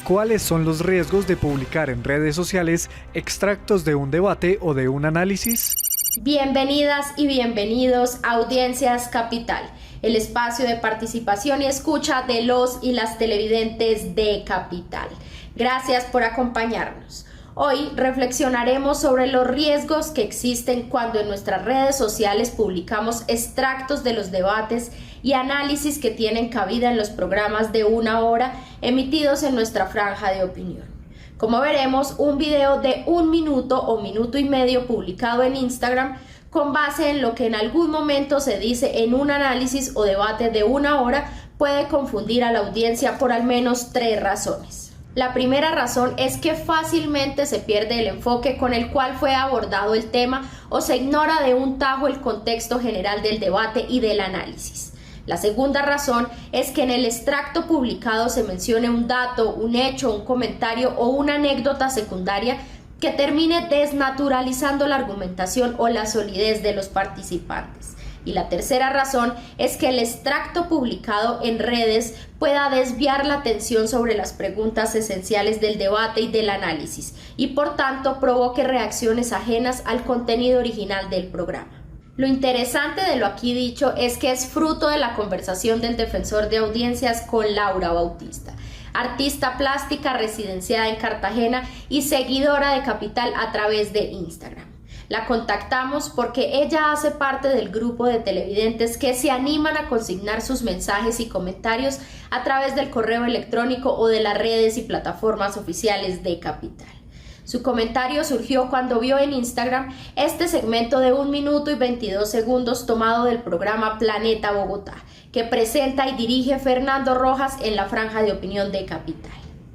¿Cuáles son los riesgos de publicar en redes sociales extractos de un debate o de un análisis? Bienvenidas y bienvenidos a Audiencias Capital, el espacio de participación y escucha de los y las televidentes de Capital. Gracias por acompañarnos. Hoy reflexionaremos sobre los riesgos que existen cuando en nuestras redes sociales publicamos extractos de los debates y análisis que tienen cabida en los programas de 1 hora emitidos en nuestra franja de opinión. Como veremos, un video de 1 minuto o minuto y medio publicado en Instagram con base en lo que en algún momento se dice en un análisis o debate de 1 hora puede confundir a la audiencia por al menos 3 razones. La primera razón es que fácilmente se pierde el enfoque con el cual fue abordado el tema o se ignora de un tajo el contexto general del debate y del análisis. La segunda razón es que en el extracto publicado se mencione un dato, un hecho, un comentario o una anécdota secundaria que termine desnaturalizando la argumentación o la solidez de los participantes. Y la tercera razón es que el extracto publicado en redes pueda desviar la atención sobre las preguntas esenciales del debate y del análisis y por tanto provoque reacciones ajenas al contenido original del programa. Lo interesante de lo aquí dicho es que es fruto de la conversación del defensor de audiencias con Laura Bautista, artista plástica residenciada en Cartagena y seguidora de Capital a través de Instagram. La contactamos porque ella hace parte del grupo de televidentes que se animan a consignar sus mensajes y comentarios a través del correo electrónico o de las redes y plataformas oficiales de Capital. Su comentario surgió cuando vio en Instagram este segmento de 1 minuto y 22 segundos tomado del programa Planeta Bogotá, que presenta y dirige Fernando Rojas en la franja de opinión de Capital.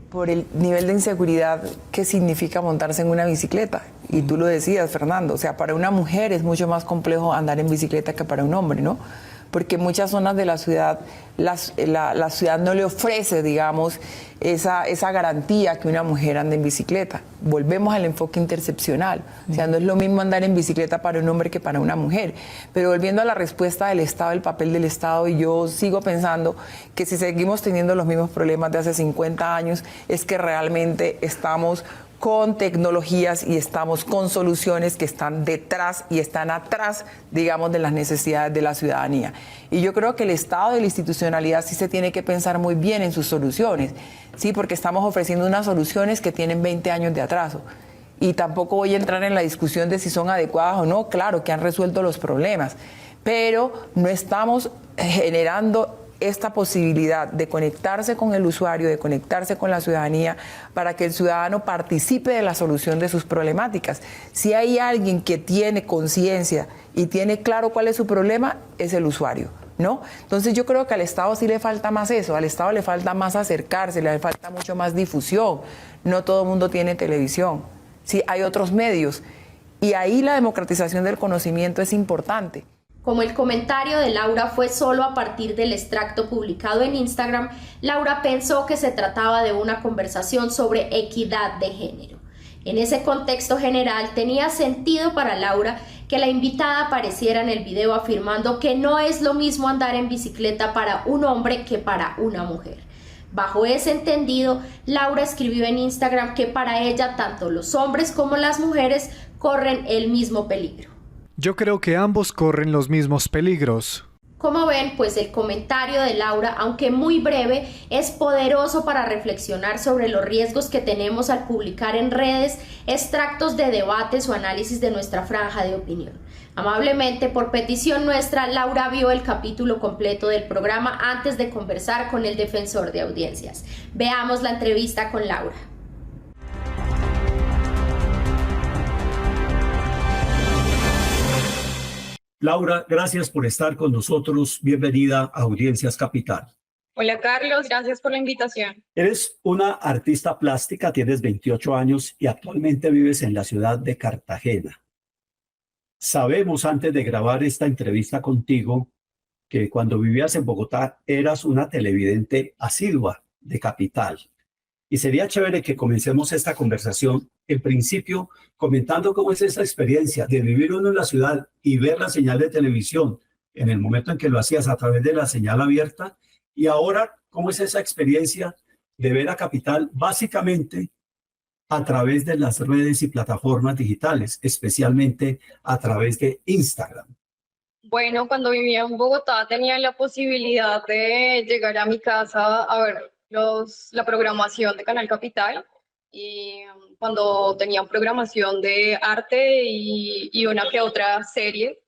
Por el nivel de inseguridad que significa montarse en una bicicleta. Y tú lo decías, Fernando, o sea, para una mujer es mucho más complejo andar en bicicleta que para un hombre, ¿no? Porque en muchas zonas de la ciudad, la ciudad no le ofrece, digamos, esa garantía que una mujer ande en bicicleta. Volvemos al enfoque interseccional. O sea, no es lo mismo andar en bicicleta para un hombre que para una mujer. Pero volviendo a la respuesta del Estado, el papel del Estado, y yo sigo pensando que si seguimos teniendo los mismos problemas de hace 50 años, es que realmente estamos con tecnologías y estamos con soluciones que están detrás y están atrás, digamos, de las necesidades de la ciudadanía. Y yo creo que el Estado y la institucionalidad sí se tiene que pensar muy bien en sus soluciones, sí, porque estamos ofreciendo unas soluciones que tienen 20 años de atraso. Y tampoco voy a entrar en la discusión de si son adecuadas o no, claro que han resuelto los problemas, pero no estamos generando esta posibilidad de conectarse con el usuario, de conectarse con la ciudadanía, para que el ciudadano participe de la solución de sus problemáticas. Si hay alguien que tiene conciencia y tiene claro cuál es su problema, es el usuario, ¿no? Entonces yo creo que al Estado sí le falta más eso, al Estado le falta más acercarse, le falta mucho más difusión. No todo el mundo tiene televisión, sí, hay otros medios, y ahí la democratización del conocimiento es importante. Como el comentario de Laura fue solo a partir del extracto publicado en Instagram, Laura pensó que se trataba de una conversación sobre equidad de género. En ese contexto general tenía sentido para Laura que la invitada apareciera en el video afirmando que no es lo mismo andar en bicicleta para un hombre que para una mujer. Bajo ese entendido, Laura escribió en Instagram que para ella tanto los hombres como las mujeres corren el mismo peligro. Yo creo que ambos corren los mismos peligros. Como ven, pues el comentario de Laura, aunque muy breve, es poderoso para reflexionar sobre los riesgos que tenemos al publicar en redes extractos de debates o análisis de nuestra franja de opinión. Amablemente, por petición nuestra, Laura vio el capítulo completo del programa antes de conversar con el defensor de audiencias. Veamos la entrevista con Laura. Laura, gracias por estar con nosotros. Bienvenida a Audiencias Capital. Hola Carlos, gracias por la invitación. Eres una artista plástica, tienes 28 años y actualmente vives en la ciudad de Cartagena. Sabemos antes de grabar esta entrevista contigo que cuando vivías en Bogotá eras una televidente asidua de Capital. Y sería chévere que comencemos esta conversación, en principio, comentando cómo es esa experiencia de vivir uno en la ciudad y ver la señal de televisión en el momento en que lo hacías a través de la señal abierta, y ahora, cómo es esa experiencia de Ver a Capital básicamente a través de las redes y plataformas digitales, especialmente a través de Instagram? Bueno, cuando vivía en Bogotá tenía la posibilidad de llegar a mi casa a ver la programación de Canal Capital y cuando tenían programación de arte y una que otra serie.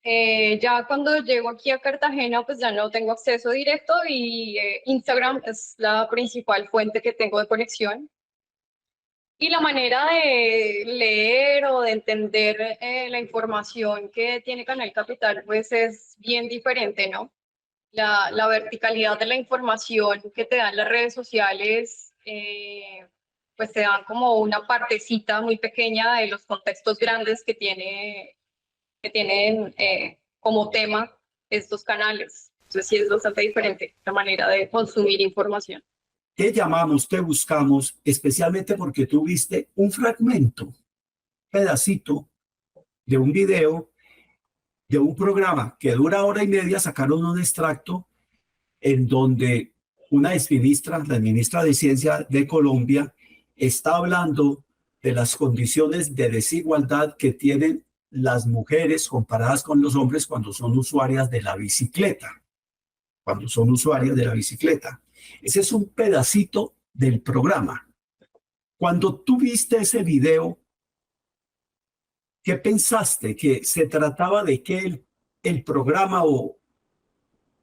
Ya cuando llego aquí a Cartagena, pues ya no tengo acceso directo y Instagram es la principal fuente que tengo de conexión. Y la manera de leer o de entender la información que tiene Canal Capital, pues es bien diferente, ¿no? La verticalidad de la información que te dan las redes sociales, pues te dan como una partecita muy pequeña de los contextos grandes que tienen como tema estos canales. Entonces sí es bastante diferente la manera de consumir información. Te llamamos, te buscamos, especialmente porque tú viste un fragmento, pedacito de un video, de un programa que dura hora y media, sacaron un extracto en donde una exministra, la ministra de Ciencia de Colombia, está hablando de las condiciones de desigualdad que tienen las mujeres comparadas con los hombres cuando son usuarias de la bicicleta. Cuando son usuarias de la bicicleta. Ese es un pedacito del programa. Cuando tú viste ese video, ¿qué pensaste? ¿Que se trataba de que el programa o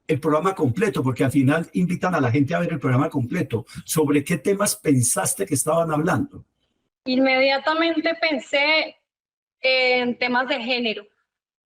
el programa completo? Porque al final invitan a la gente a ver el programa completo. ¿Sobre qué temas pensaste que estaban hablando? Inmediatamente pensé en temas de género,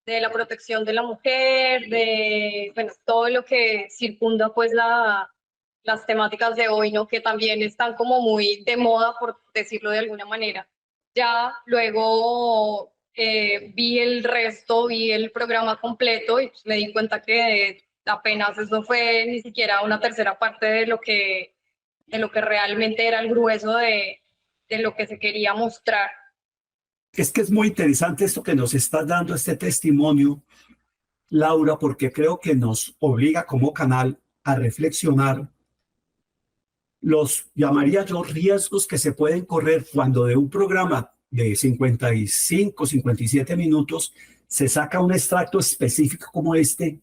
de la protección de la mujer, de bueno, todo lo que circunda pues las temáticas de hoy, ¿no? Que también están como muy de moda, por decirlo de alguna manera. Ya luego vi el resto, vi el programa completo y pues, me di cuenta que apenas eso fue ni siquiera una tercera parte de lo que realmente era el grueso de lo que se quería mostrar. Es que es muy interesante esto que nos estás dando, este testimonio, Laura, porque creo que nos obliga como canal a reflexionar los, llamaría yo, riesgos que se pueden correr cuando de un programa de 55, 57 minutos se saca un extracto específico como este,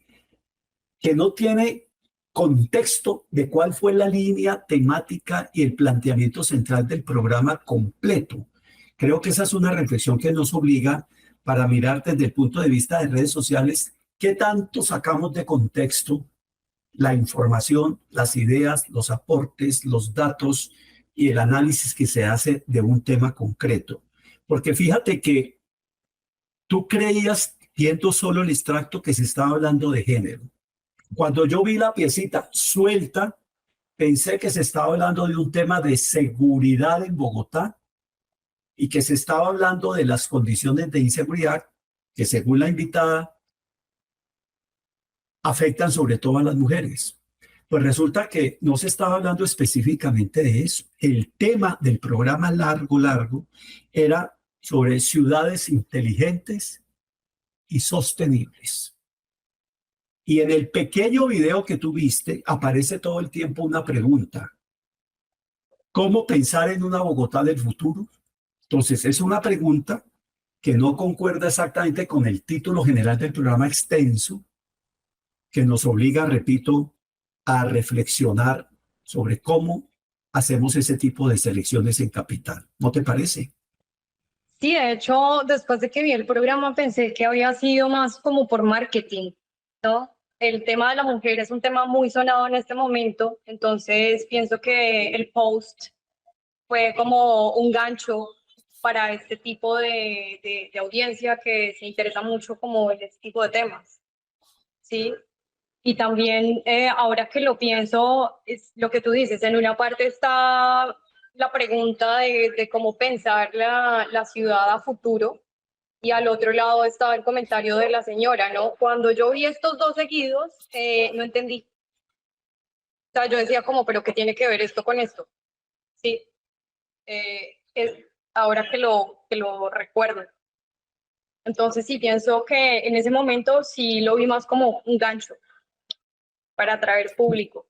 que no tiene contexto de cuál fue la línea temática y el planteamiento central del programa completo. Creo que esa es una reflexión que nos obliga para mirar desde el punto de vista de redes sociales qué tanto sacamos de contexto la información, las ideas, los aportes, los datos y el análisis que se hace de un tema concreto. Porque fíjate que tú creías, viendo solo el extracto, que se estaba hablando de género. Cuando yo vi la piecita suelta, pensé que se estaba hablando de un tema de seguridad en Bogotá y que se estaba hablando de las condiciones de inseguridad que, según la invitada, afectan sobre todo a las mujeres. Pues resulta que no se estaba hablando específicamente de eso. El tema del programa largo, era sobre ciudades inteligentes y sostenibles. Y en el pequeño video que tú viste aparece todo el tiempo una pregunta. ¿Cómo pensar en una Bogotá del futuro? Entonces es una pregunta que no concuerda exactamente con el título general del programa extenso, que nos obliga, repito, a reflexionar sobre cómo hacemos ese tipo de selecciones en Capital. ¿No te parece? Sí, de hecho, después de que vi el programa pensé que había sido más como por marketing, ¿no? El tema de la mujer es un tema muy sonado en este momento, entonces pienso que el post fue como un gancho para este tipo de audiencia que se interesa mucho como en este tipo de temas, ¿sí? Y también, ahora que lo pienso, es lo que tú dices, en una parte está la pregunta de cómo pensar la ciudad a futuro, y al otro lado estaba el comentario de la señora, ¿no? Cuando yo vi estos dos seguidos, no entendí. O sea, yo decía como, ¿pero qué tiene que ver esto con esto? Sí, ahora que lo recuerdo. Entonces sí, pienso que en ese momento sí lo vi más como un gancho para atraer público.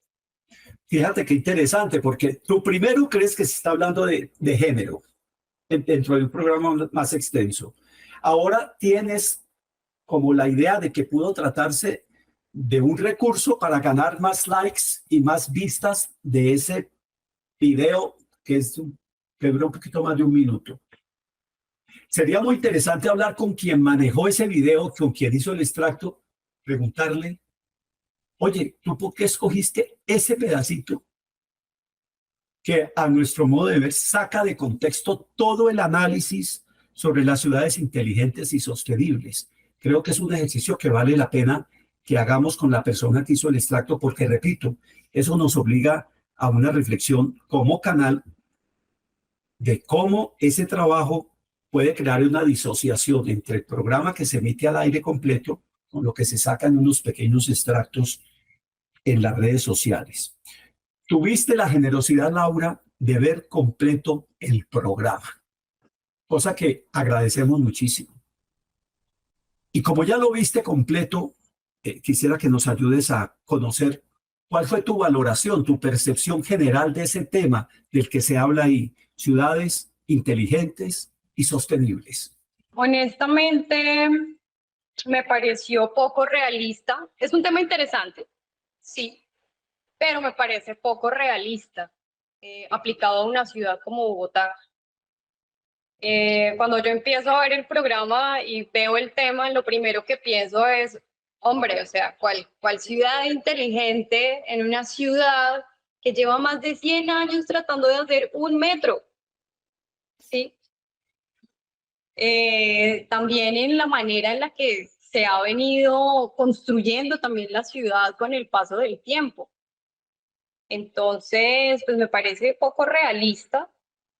Fíjate qué interesante, porque tú primero crees que se está hablando de género dentro de un programa más extenso. Ahora tienes como la idea de que pudo tratarse de un recurso para ganar más likes y más vistas de ese video que dura un poquito más de un minuto. Sería muy interesante hablar con quien manejó ese video, con quien hizo el extracto, preguntarle, oye, ¿tú por qué escogiste ese pedacito que a nuestro modo de ver saca de contexto todo el análisis sobre las ciudades inteligentes y sostenibles? Creo que es un ejercicio que vale la pena que hagamos con la persona que hizo el extracto, porque, repito, eso nos obliga a una reflexión como canal de cómo ese trabajo puede crear una disociación entre el programa que se emite al aire completo con lo que se saca en unos pequeños extractos en las redes sociales. Tuviste la generosidad, Laura, de ver completo el programa, cosa que agradecemos muchísimo. Y como ya lo viste completo, quisiera que nos ayudes a conocer cuál fue tu valoración, tu percepción general de ese tema del que se habla ahí, ciudades inteligentes y sostenibles. Honestamente, me pareció poco realista. Es un tema interesante, sí, pero me parece poco realista aplicado a una ciudad como Bogotá. Cuando yo empiezo a ver el programa y veo el tema, lo primero que pienso es, hombre, o sea, ¿cuál ciudad inteligente en una ciudad que lleva más de 100 años tratando de hacer un metro? ¿Sí? También en la manera en la que se ha venido construyendo también la ciudad con el paso del tiempo. Entonces, pues me parece poco realista.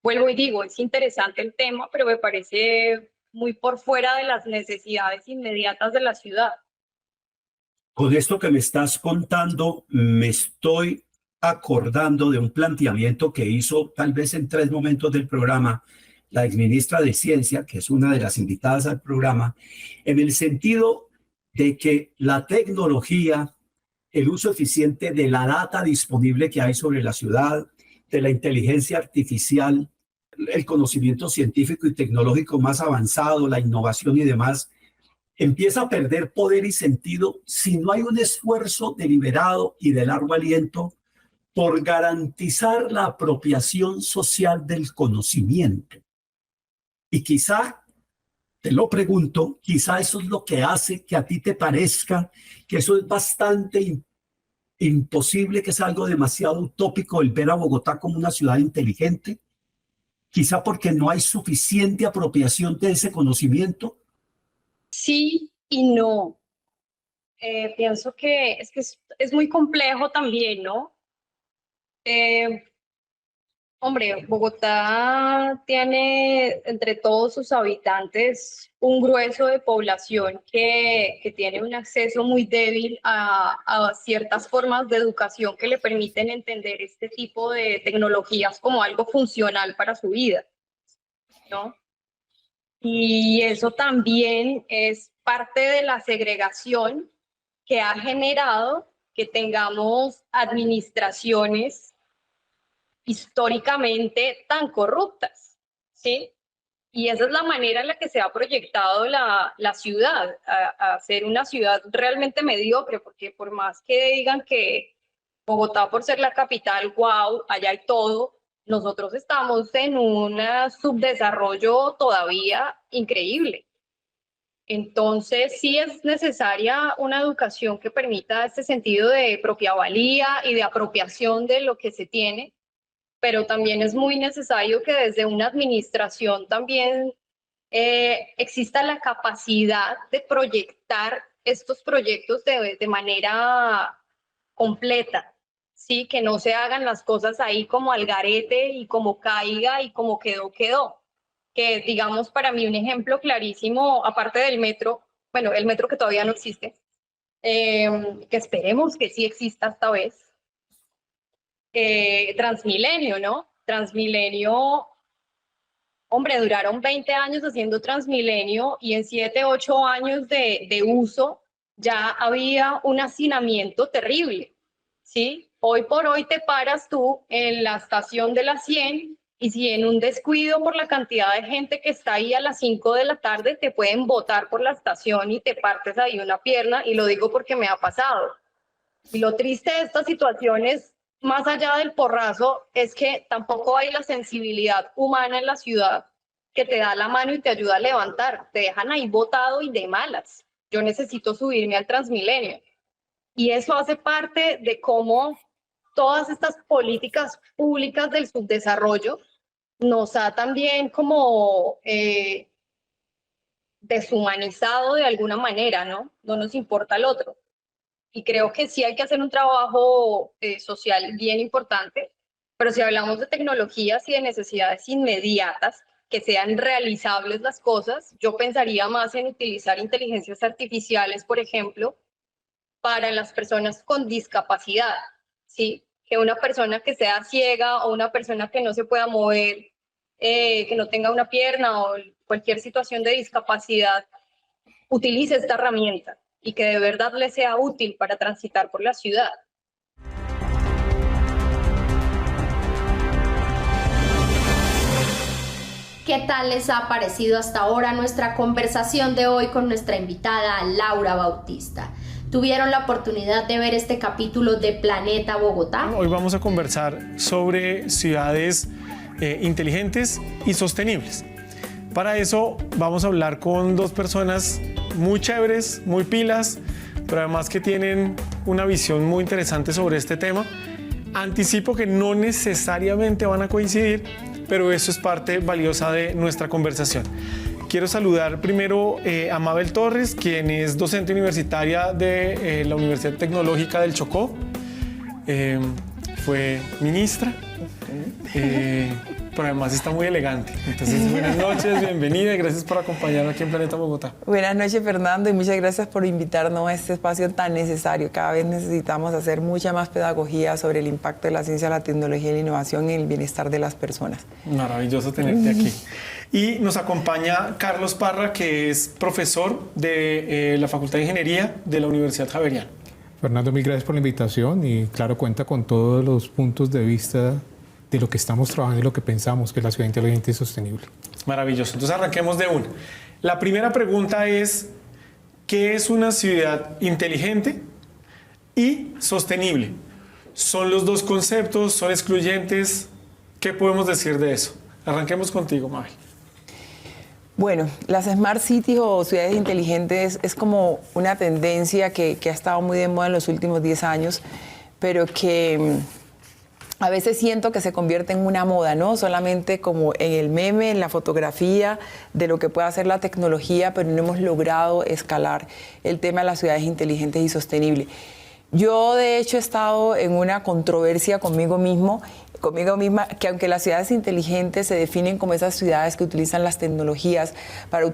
Vuelvo y digo, es interesante el tema, pero me parece muy por fuera de las necesidades inmediatas de la ciudad. Con esto que me estás contando, me estoy acordando de un planteamiento que hizo tal vez en 3 momentos del programa la exministra de Ciencia, que es una de las invitadas al programa, en el sentido de que la tecnología, el uso eficiente de la data disponible que hay sobre la ciudad, de la inteligencia artificial, el conocimiento científico y tecnológico más avanzado, la innovación y demás, empieza a perder poder y sentido si no hay un esfuerzo deliberado y de largo aliento por garantizar la apropiación social del conocimiento. Y quizá, te lo pregunto, quizá eso es lo que hace que a ti te parezca que eso es bastante imposible, que es algo demasiado utópico el ver a Bogotá como una ciudad inteligente, quizá porque no hay suficiente apropiación de ese conocimiento. Sí y no. Pienso que es muy complejo también, ¿no? Hombre, Bogotá tiene entre todos sus habitantes un grueso de población que tiene un acceso muy débil a ciertas formas de educación que le permiten entender este tipo de tecnologías como algo funcional para su vida, ¿no? Y eso también es parte de la segregación que ha generado que tengamos administraciones históricamente tan corruptas, ¿sí? Y esa es la manera en la que se ha proyectado la ciudad, a ser una ciudad realmente mediocre, porque por más que digan que Bogotá, por ser la capital, wow, allá hay todo, nosotros estamos en un subdesarrollo todavía increíble. Entonces, sí es necesaria una educación que permita este sentido de propia valía y de apropiación de lo que se tiene, pero también es muy necesario que desde una administración también exista la capacidad de proyectar estos proyectos de manera completa, ¿sí? Que no se hagan las cosas ahí como al garete y como caiga y como quedó, quedó. Que digamos para mí un ejemplo clarísimo, aparte del metro, bueno, el metro que todavía no existe, que esperemos que sí exista esta vez, Transmilenio, ¿no? Transmilenio, hombre, duraron 20 años haciendo Transmilenio y en 7, 8 años de uso ya había un hacinamiento terrible, ¿sí? Hoy por hoy te paras tú en la estación de la 100 y si en un descuido por la cantidad de gente que está ahí a las 5 de la tarde, te pueden botar por la estación y te partes ahí una pierna, y lo digo porque me ha pasado. Y lo triste de esta situación es, más allá del porrazo, es que tampoco hay la sensibilidad humana en la ciudad que te da la mano y te ayuda a levantar. Te dejan ahí botado y de malas. Yo necesito subirme al Transmilenio. Y eso hace parte de cómo todas estas políticas públicas del subdesarrollo nos ha también como deshumanizado de alguna manera, ¿no? No nos importa el otro. Y creo que sí hay que hacer un trabajo social bien importante, pero si hablamos de tecnologías y de necesidades inmediatas, que sean realizables las cosas, yo pensaría más en utilizar inteligencias artificiales, por ejemplo, para las personas con discapacidad, ¿sí? Que una persona que sea ciega o una persona que no se pueda mover, que no tenga una pierna o cualquier situación de discapacidad, utilice esta herramienta y que de verdad le sea útil para transitar por la ciudad. ¿Qué tal les ha parecido hasta ahora nuestra conversación de hoy con nuestra invitada Laura Bautista? ¿Tuvieron la oportunidad de ver este capítulo de Planeta Bogotá? Hoy vamos a conversar sobre ciudades inteligentes y sostenibles. Para eso vamos a hablar con dos personas muy chéveres, muy pilas, pero además que tienen una visión muy interesante sobre este tema. Anticipo que no necesariamente van a coincidir, pero eso es parte valiosa de nuestra conversación. Quiero saludar primero a Mabel Torres, quien es docente universitaria de la Universidad Tecnológica del Chocó. Fue ministra, pero además está muy elegante. Entonces, buenas noches, bienvenida y gracias por acompañarnos aquí en Planeta Bogotá. Buenas noches, Fernando, y muchas gracias por invitarnos a este espacio tan necesario. Cada vez necesitamos hacer mucha más pedagogía sobre el impacto de la ciencia, la tecnología y la innovación en el bienestar de las personas. Maravilloso tenerte aquí. Y nos acompaña Carlos Parra, que es profesor de la Facultad de Ingeniería de la Universidad Javeriana. Fernando, mil gracias por la invitación y claro, cuenta con todos los puntos de vista de lo que estamos trabajando y lo que pensamos que es la ciudad inteligente y sostenible. Maravilloso. Entonces arranquemos de una. La primera pregunta es, ¿qué es una ciudad inteligente y sostenible? ¿Son los dos conceptos? ¿Son excluyentes? ¿Qué podemos decir de eso? Arranquemos contigo, Mabel. Bueno, las Smart Cities o ciudades inteligentes es como una tendencia que ha estado muy de moda en los últimos 10 años, pero que a veces siento que se convierte en una moda, ¿no? Solamente como en el meme, en la fotografía de lo que puede hacer la tecnología, pero no hemos logrado escalar el tema de las ciudades inteligentes y sostenibles. Yo, de hecho, he estado en una controversia conmigo misma, que aunque las ciudades inteligentes se definen como esas ciudades que utilizan las tecnologías para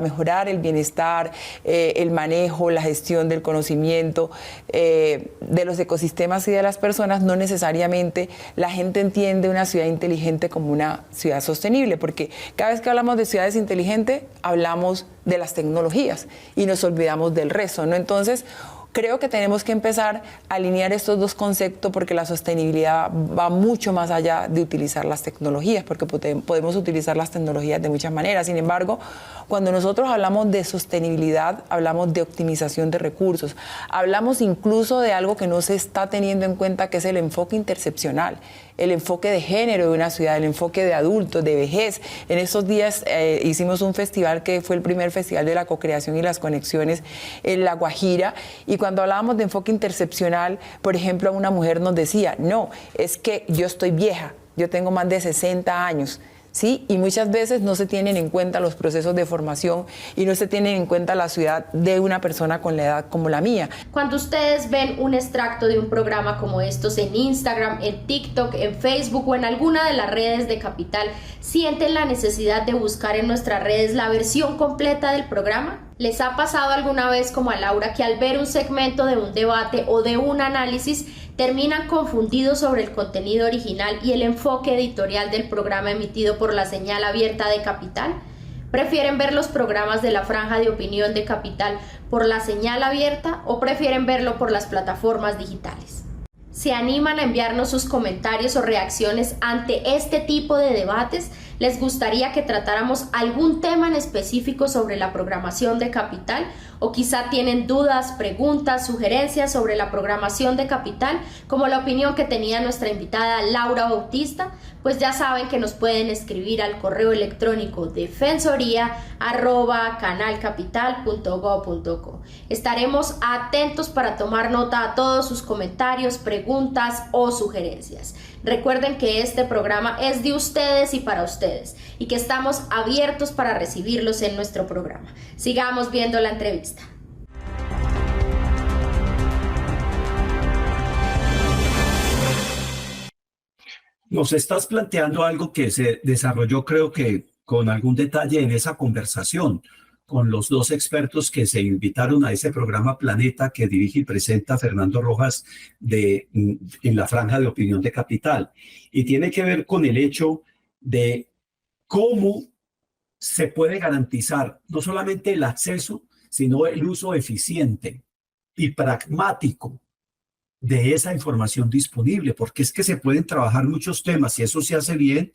mejorar el bienestar, el manejo, la gestión del conocimiento, de los ecosistemas y de las personas, no necesariamente la gente entiende una ciudad inteligente como una ciudad sostenible, porque cada vez que hablamos de ciudades inteligentes, hablamos de las tecnologías y nos olvidamos del resto, ¿no? Entonces, creo que tenemos que empezar a alinear estos dos conceptos porque la sostenibilidad va mucho más allá de utilizar las tecnologías, porque podemos utilizar las tecnologías de muchas maneras. Sin embargo, cuando nosotros hablamos de sostenibilidad, hablamos de optimización de recursos, hablamos incluso de algo que no se está teniendo en cuenta, que es el enfoque interseccional, el enfoque de género de una ciudad, el enfoque de adultos, de vejez. En estos días hicimos un festival que fue el primer festival de la co-creación y las conexiones en La Guajira, y cuando hablábamos de enfoque interseccional, por ejemplo, una mujer nos decía, no, es que yo estoy vieja, yo tengo más de 60 años, ¿sí? Y muchas veces no se tienen en cuenta los procesos de formación y no se tienen en cuenta la ciudad de una persona con la edad como la mía. Cuando ustedes ven un extracto de un programa como estos en Instagram, en TikTok, en Facebook o en alguna de las redes de Capital, ¿sienten la necesidad de buscar en nuestras redes la versión completa del programa? ¿Les ha pasado alguna vez, como a Laura, que al ver un segmento de un debate o de un análisis terminan confundidos sobre el contenido original y el enfoque editorial del programa emitido por la señal abierta de Capital? ¿Prefieren ver los programas de la Franja de Opinión de Capital por la señal abierta o prefieren verlo por las plataformas digitales? ¿Se animan a enviarnos sus comentarios o reacciones ante este tipo de debates? ¿Les gustaría que tratáramos algún tema en específico sobre la programación de Capital? ¿O quizá tienen dudas, preguntas, sugerencias sobre la programación de Capital, como la opinión que tenía nuestra invitada Laura Bautista? Pues ya saben que nos pueden escribir al correo electrónico defensoría@canalcapital.go.co. Estaremos atentos para tomar nota a todos sus comentarios, preguntas o sugerencias. Recuerden que este programa es de ustedes y para ustedes, y que estamos abiertos para recibirlos en nuestro programa. Sigamos viendo la entrevista. Nos estás planteando algo que se desarrolló, creo que con algún detalle en esa conversación con los dos expertos que se invitaron a ese programa Planeta que dirige y presenta Fernando Rojas en la Franja de Opinión de Capital. Y tiene que ver con el hecho de cómo se puede garantizar no solamente el acceso, sino el uso eficiente y pragmático de esa información disponible, porque es que se pueden trabajar muchos temas y eso se hace bien,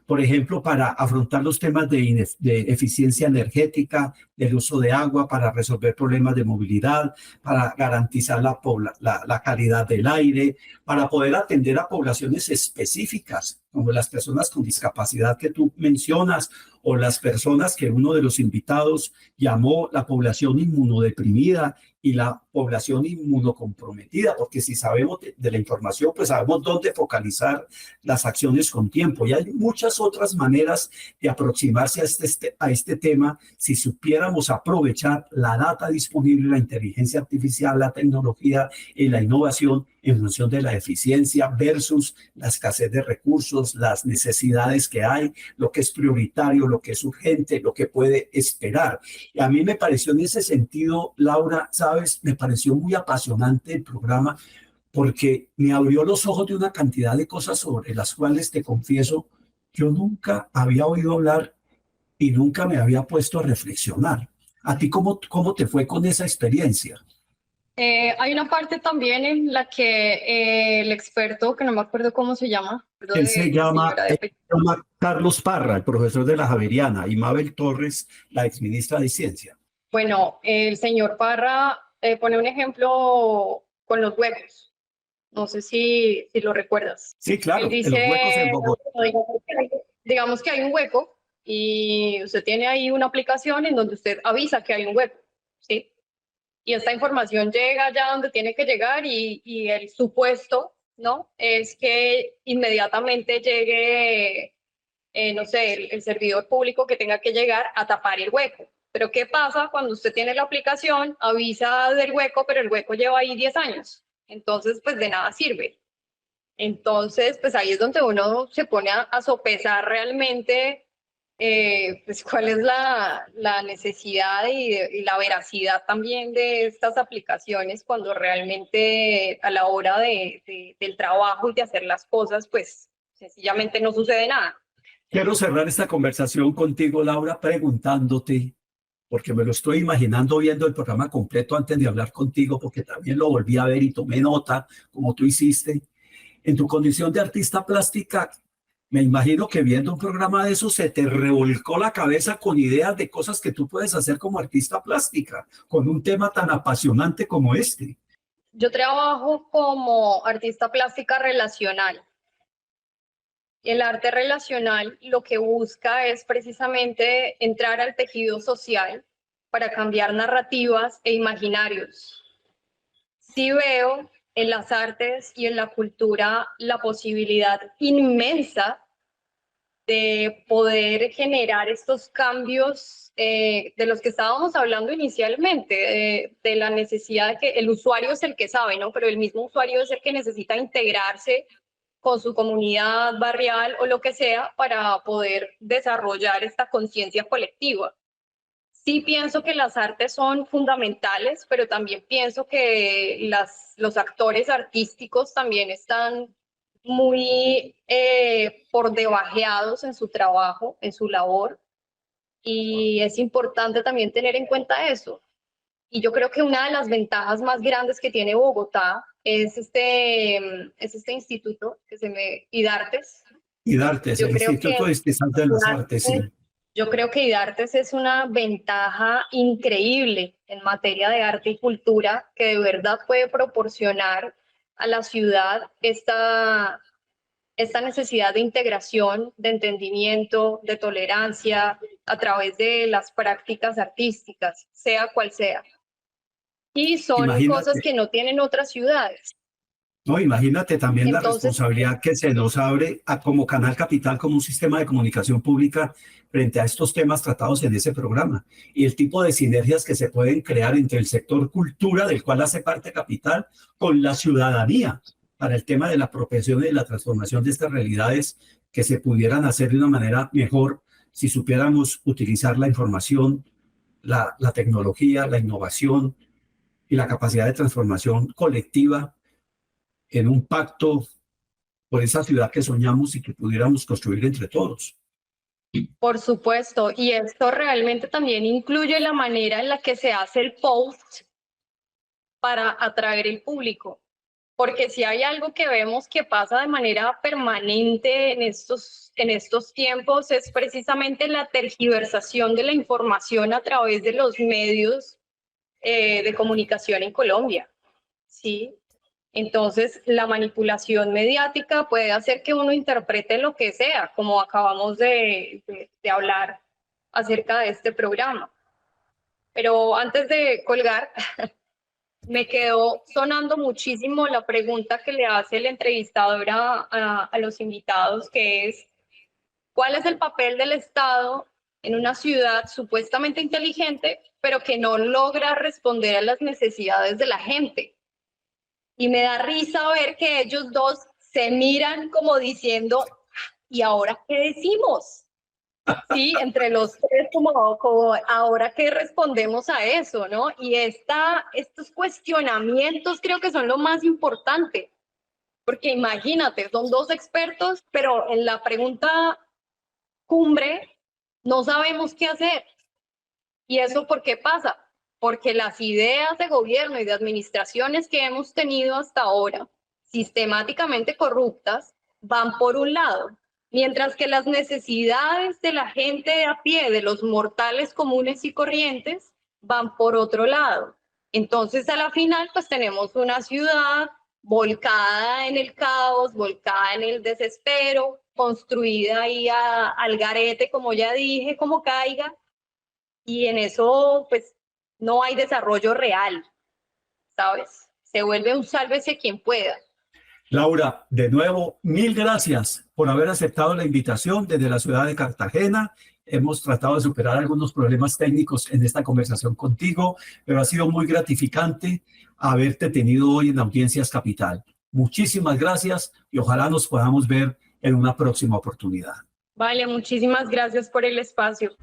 por ejemplo, para afrontar los temas de eficiencia energética, del uso de agua, para resolver problemas de movilidad, para garantizar la calidad del aire, para poder atender a poblaciones específicas, como las personas con discapacidad que tú mencionas, o las personas que uno de los invitados llamó la población inmunodeprimida y la población inmunocomprometida, porque si sabemos de la información, pues sabemos dónde focalizar las acciones con tiempo. Y hay muchas otras maneras de aproximarse a este tema si supiéramos aprovechar la data disponible, la inteligencia artificial, la tecnología y la innovación en función de la eficiencia versus la escasez de recursos, las necesidades que hay, lo que es prioritario, lo que es urgente, lo que puede esperar. Y a mí me pareció en ese sentido, Laura, sabes, me pareció muy apasionante el programa porque me abrió los ojos de una cantidad de cosas sobre las cuales, te confieso, yo nunca había oído hablar y nunca me había puesto a reflexionar. ¿A ti cómo te fue con esa experiencia? Hay una parte también en la que el experto, que no me acuerdo cómo se llama, Él se llama Carlos Parra, el profesor de la Javeriana, y Mabel Torres, la exministra de Ciencia. Bueno, el señor Parra pone un ejemplo con los huecos. No sé si lo recuerdas. Sí, claro, Él dice, los huecos en Bogotá. digamos que hay un hueco y usted tiene ahí una aplicación en donde usted avisa que hay un hueco, ¿sí? Y esta información llega allá donde tiene que llegar y el supuesto, ¿no? Es que inmediatamente llegue, no sé, el servidor público que tenga que llegar a tapar el hueco. Pero ¿qué pasa cuando usted tiene la aplicación, avisa del hueco, pero el hueco lleva ahí 10 años? Entonces, pues de nada sirve. Entonces, pues ahí es donde uno se pone a sopesar realmente pues cuál es la necesidad y la veracidad también de estas aplicaciones cuando realmente a la hora del trabajo y de hacer las cosas, pues sencillamente no sucede nada. Quiero cerrar esta conversación contigo, Laura, preguntándote, porque me lo estoy imaginando viendo el programa completo antes de hablar contigo, porque también lo volví a ver y tomé nota, como tú hiciste. En tu condición de artista plástica, me imagino que viendo un programa de eso se te revolcó la cabeza con ideas de cosas que tú puedes hacer como artista plástica, con un tema tan apasionante como este. Yo trabajo como artista plástica relacional. El arte relacional lo que busca es precisamente entrar al tejido social para cambiar narrativas e imaginarios. Sí veo en las artes y en la cultura la posibilidad inmensa de poder generar estos cambios de los que estábamos hablando inicialmente, de la necesidad de que el usuario es el que sabe, ¿no? Pero el mismo usuario es el que necesita integrarse con su comunidad barrial o lo que sea para poder desarrollar esta conciencia colectiva. Sí pienso que las artes son fundamentales, pero también pienso que los actores artísticos también están muy por debajeados en su trabajo, en su labor, y es importante también tener en cuenta eso. Y yo creo que una de las ventajas más grandes que tiene Bogotá es este instituto IDARTES. IDARTES, el Instituto Distrital de las Artes, sí. Yo creo que IDARTES es una ventaja increíble en materia de arte y cultura, que de verdad puede proporcionar a la ciudad esta necesidad de integración, de entendimiento, de tolerancia a través de las prácticas artísticas, sea cual sea. Y son cosas que no tienen otras ciudades. No, imagínate también Entonces, la responsabilidad que se nos abre como Canal Capital, como un sistema de comunicación pública frente a estos temas tratados en ese programa y el tipo de sinergias que se pueden crear entre el sector cultura, del cual hace parte Capital, con la ciudadanía para el tema de la apropiación y de la transformación de estas realidades que se pudieran hacer de una manera mejor si supiéramos utilizar la información, la tecnología, la innovación y la capacidad de transformación colectiva en un pacto por esa ciudad que soñamos y que pudiéramos construir entre todos. Por supuesto, y esto realmente también incluye la manera en la que se hace el post para atraer el público, porque si hay algo que vemos que pasa de manera permanente en estos tiempos es precisamente la tergiversación de la información a través de los medios de comunicación en Colombia, ¿sí? Entonces, la manipulación mediática puede hacer que uno interprete lo que sea, como acabamos de hablar acerca de este programa. Pero antes de colgar, me quedó sonando muchísimo la pregunta que le hace el entrevistador a los invitados, que es, ¿cuál es el papel del Estado en una ciudad supuestamente inteligente, pero que no logra responder a las necesidades de la gente? Y me da risa ver que ellos dos se miran como diciendo, ¿y ahora qué decimos? Sí, entre los tres, como ahora qué respondemos a eso, ¿no? Y estos cuestionamientos creo que son lo más importante, porque imagínate, son dos expertos, pero en la pregunta cumbre no sabemos qué hacer. ¿Y eso por qué pasa? Porque las ideas de gobierno y de administraciones que hemos tenido hasta ahora, sistemáticamente corruptas, van por un lado, mientras que las necesidades de la gente a pie, de los mortales comunes y corrientes, van por otro lado. Entonces, a la final, pues tenemos una ciudad volcada en el caos, volcada en el desespero, construida ahí al garete, como ya dije, como caiga, y en eso, pues, no hay desarrollo real, ¿sabes? Se vuelve un sálvese quien pueda. Laura, de nuevo, mil gracias por haber aceptado la invitación desde la ciudad de Cartagena. Hemos tratado de superar algunos problemas técnicos en esta conversación contigo, pero ha sido muy gratificante haberte tenido hoy en Audiencias Capital. Muchísimas gracias y ojalá nos podamos ver en una próxima oportunidad. Vale, muchísimas gracias por el espacio.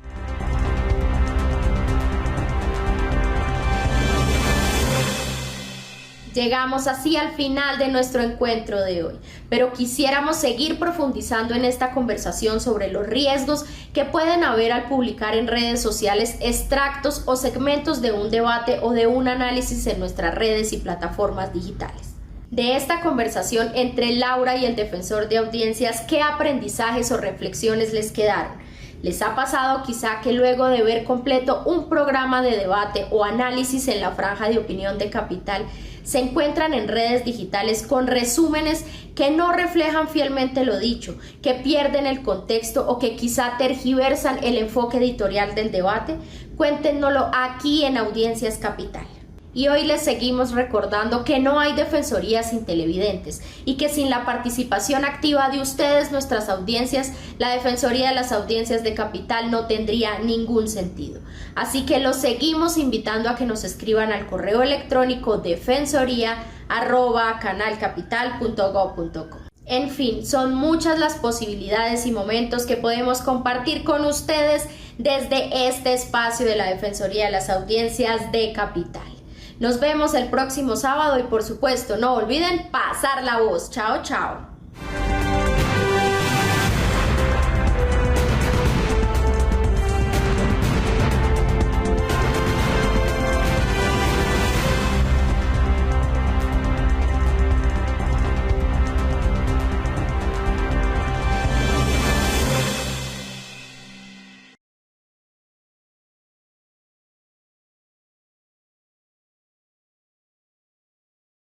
Llegamos así al final de nuestro encuentro de hoy, pero quisiéramos seguir profundizando en esta conversación sobre los riesgos que pueden haber al publicar en redes sociales extractos o segmentos de un debate o de un análisis en nuestras redes y plataformas digitales. De esta conversación entre Laura y el defensor de audiencias, ¿qué aprendizajes o reflexiones les quedaron? ¿Les ha pasado quizá que luego de ver completo un programa de debate o análisis en la franja de opinión de Capital, se encuentran en redes digitales con resúmenes que no reflejan fielmente lo dicho, que pierden el contexto o que quizá tergiversan el enfoque editorial del debate? Cuéntenoslo aquí en Audiencias Capital. Y hoy les seguimos recordando que no hay defensoría sin televidentes y que sin la participación activa de ustedes, nuestras audiencias, la Defensoría de las Audiencias de Capital no tendría ningún sentido. Así que los seguimos invitando a que nos escriban al correo electrónico defensoría@canalcapital.gov.co. En fin, son muchas las posibilidades y momentos que podemos compartir con ustedes desde este espacio de la Defensoría de las Audiencias de Capital. Nos vemos el próximo sábado y por supuesto no olviden pasar la voz. Chao, chao.